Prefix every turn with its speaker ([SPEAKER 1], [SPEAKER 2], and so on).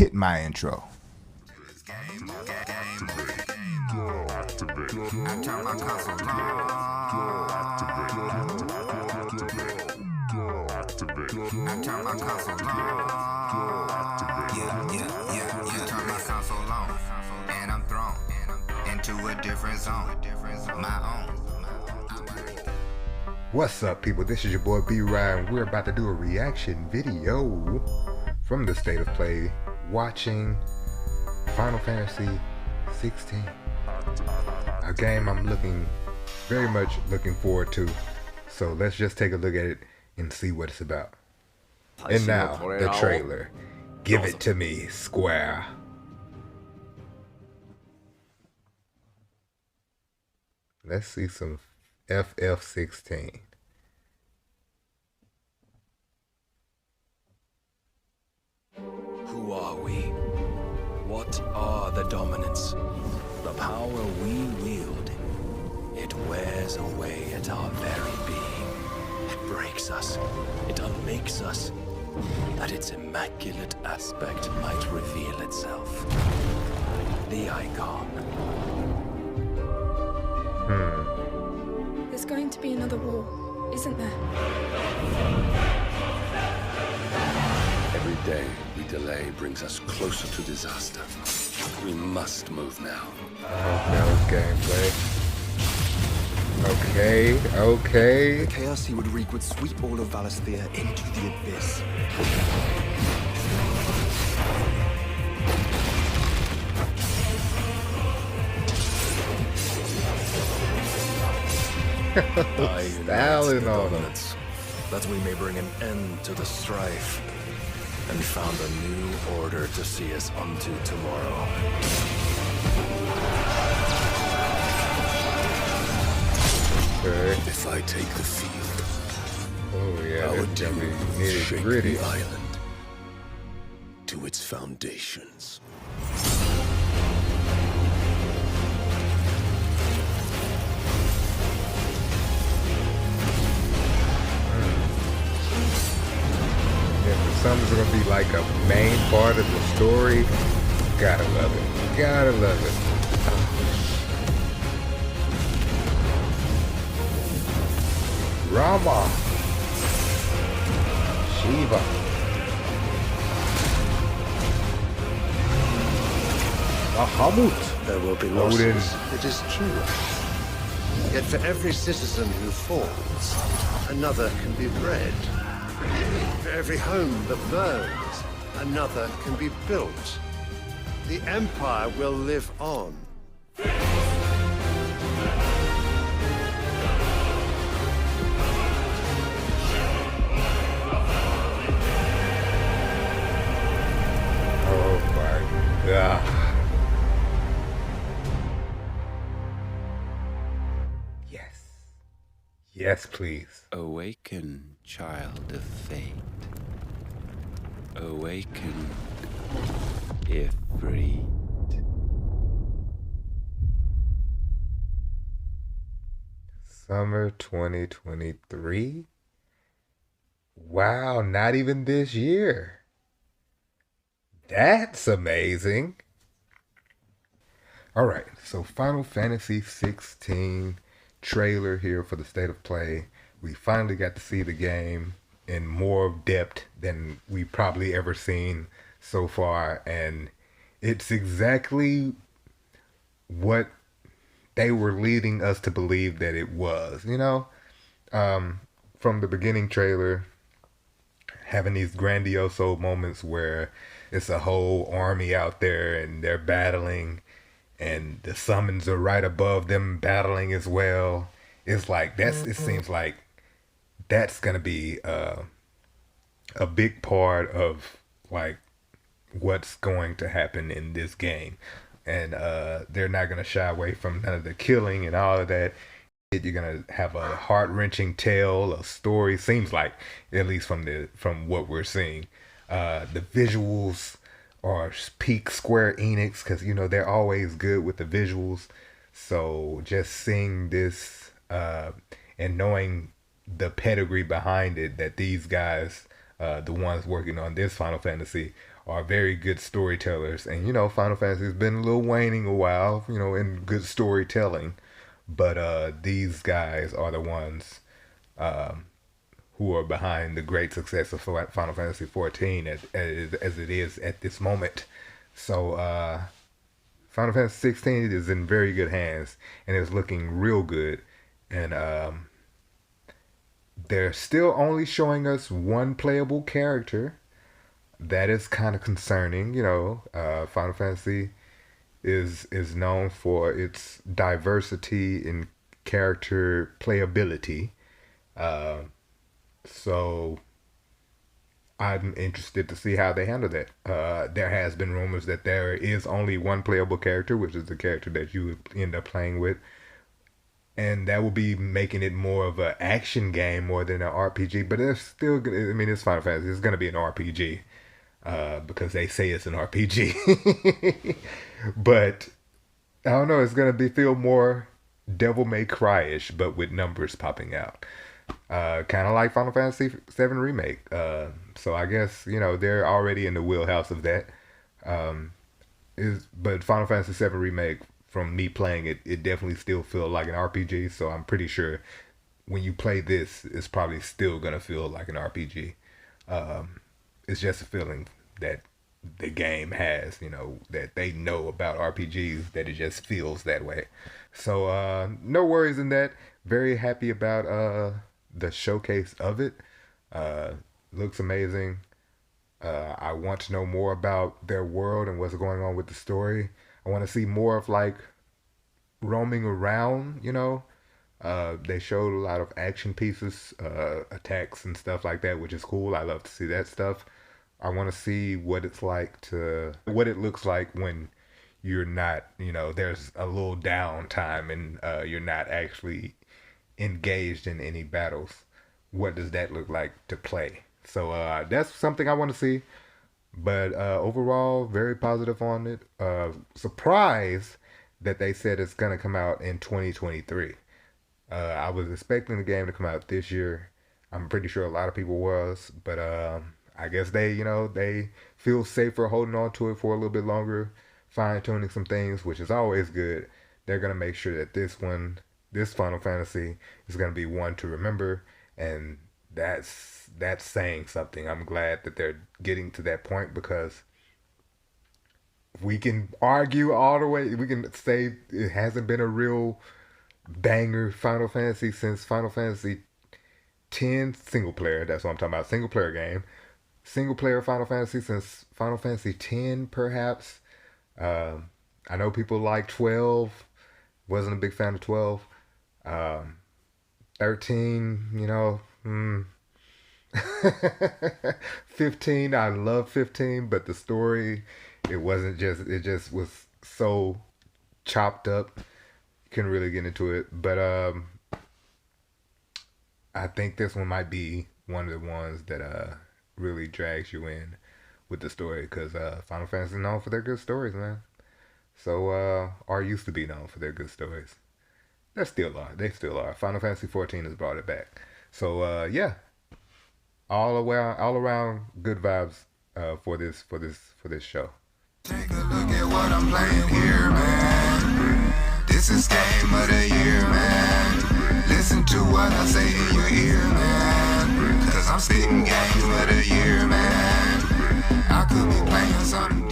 [SPEAKER 1] hit my intro.
[SPEAKER 2] And I'm thrown into a different zone, my own.
[SPEAKER 1] What's up, people? This is your boy B-Rhy, and we're about to do a reaction video from the State of Play, watching Final Fantasy XVI, a game I'm very much looking forward to. So let's just take a look at it and see what it's about. And now, the trailer. Give it to me, Square. Let's see some FF16.
[SPEAKER 3] Who are we? What are the dominants? The power we wield. It wears away at our very being. It breaks us. It unmakes us. That its immaculate aspect might reveal itself. The icon.
[SPEAKER 4] There's going to be another war, isn't there?
[SPEAKER 3] Every day we delay brings us closer to disaster. We must move now.
[SPEAKER 1] Oh, that was gameplay. Okay.
[SPEAKER 5] The chaos he would wreak would sweep all of Valisthea into the abyss.
[SPEAKER 3] I unite
[SPEAKER 1] Styling
[SPEAKER 3] the
[SPEAKER 1] on him.
[SPEAKER 3] dominants, that we may bring an end to the strife and found a new order to see us unto tomorrow.
[SPEAKER 1] Okay.
[SPEAKER 3] If I take the field,
[SPEAKER 1] Oh yeah,
[SPEAKER 3] our
[SPEAKER 1] that's gonna be
[SPEAKER 3] demons
[SPEAKER 1] nitty
[SPEAKER 3] shake
[SPEAKER 1] gritty.
[SPEAKER 3] the island to its foundations.
[SPEAKER 1] If something's gonna be like a main part of the story, gotta love it. Gotta love it. Rama, Shiva. Bahamut.
[SPEAKER 6] There will be
[SPEAKER 1] Odin.
[SPEAKER 6] losses, it is true. Yet for every citizen who falls, another can be bred. For every home that burns, another can be built. The Empire will live on.
[SPEAKER 1] Oh my god. Yes. Yes, please.
[SPEAKER 3] Awaken, child of fate. Awaken, if free.
[SPEAKER 1] Summer 2023? Wow, not even this year. That's amazing. Alright, so Final Fantasy 16 trailer here for the State of Play. We finally got to see the game in more depth than we probably ever seen so far, and it's exactly what they were leading us to believe that it was, you know? From the beginning trailer, having these grandioso moments where it's a whole army out there and they're battling, and the summons are right above them battling as well. It's like it seems like that's gonna be a big part of like what's going to happen in this game. And they're not gonna shy away from none of the killing and all of that. You're gonna have a heart-wrenching tale, a story. Seems like, at least from what we're seeing, the visuals are peak Square Enix, because you know they're always good with the visuals. So just seeing this and knowing the pedigree behind it, that these guys, the ones working on this Final Fantasy, are very good storytellers. And, you know, Final Fantasy has been a little waning a while, you know, in good storytelling. But these guys are the ones who are behind the great success of Final Fantasy 14 as it is at this moment. So Final Fantasy 16 is in very good hands and is looking real good. And they're still only showing us one playable character. That is kind of concerning, you know. Final Fantasy is known for its diversity in character playability. So I'm interested to see how they handle that. There has been rumors that there is only one playable character, which is the character that you end up playing with. And that will be making it more of an action game more than an RPG. But it's still, I mean, it's Final Fantasy. It's going to be an RPG because they say it's an RPG. But I don't know. It's going to feel more Devil May Cry-ish, but with numbers popping out. Kind of like Final Fantasy VII Remake. So I guess, you know, they're already in the wheelhouse of that. But Final Fantasy VII Remake, from me playing it, it definitely still feels like an RPG. So I'm pretty sure when you play this, it's probably still going to feel like an RPG. It's just a feeling that the game has, you know, that they know about RPGs, that it just feels that way. So no worries in that. Very happy about the showcase of it. Looks amazing. I want to know more about their world and what's going on with the story. I want to see more of like roaming around, you know. They showed a lot of action pieces, attacks and stuff like that, which is cool. I love to see that stuff. I want to see what it looks like when you're not, you know, there's a little downtime and you're not actually engaged in any battles. What does that look like to play? So that's something I want to see. But overall, very positive on it. Surprised that they said it's going to come out in 2023. I was expecting the game to come out this year. I'm pretty sure a lot of people was. But I guess they, you know, they feel safer holding on to it for a little bit longer, fine-tuning some things, which is always good. They're going to make sure that this Final Fantasy is going to be one to remember. And that's saying something. I'm glad that they're getting to that point, because we can argue all the way. We can say it hasn't been a real banger Final Fantasy since Final Fantasy X single player. That's what I'm talking about. Single player game. Single player Final Fantasy since Final Fantasy X, perhaps. I know people like 12. Wasn't a big fan of 12. 13, you know. 15, I love 15, but the story, it just was so chopped up. Couldn't really get into it. But I think this one might be one of the ones that really drags you in with the story, because Final Fantasy is known for their good stories, man. So or used to be known for their good stories. They still are. Final Fantasy 14 has brought it back. So yeah, all around good vibes for this show.
[SPEAKER 2] Take a look at what I'm playing here, man. This is game of the year, man. Listen to what I say in your ear, man. Cause I'm spitting game of the year, man. I could be playing something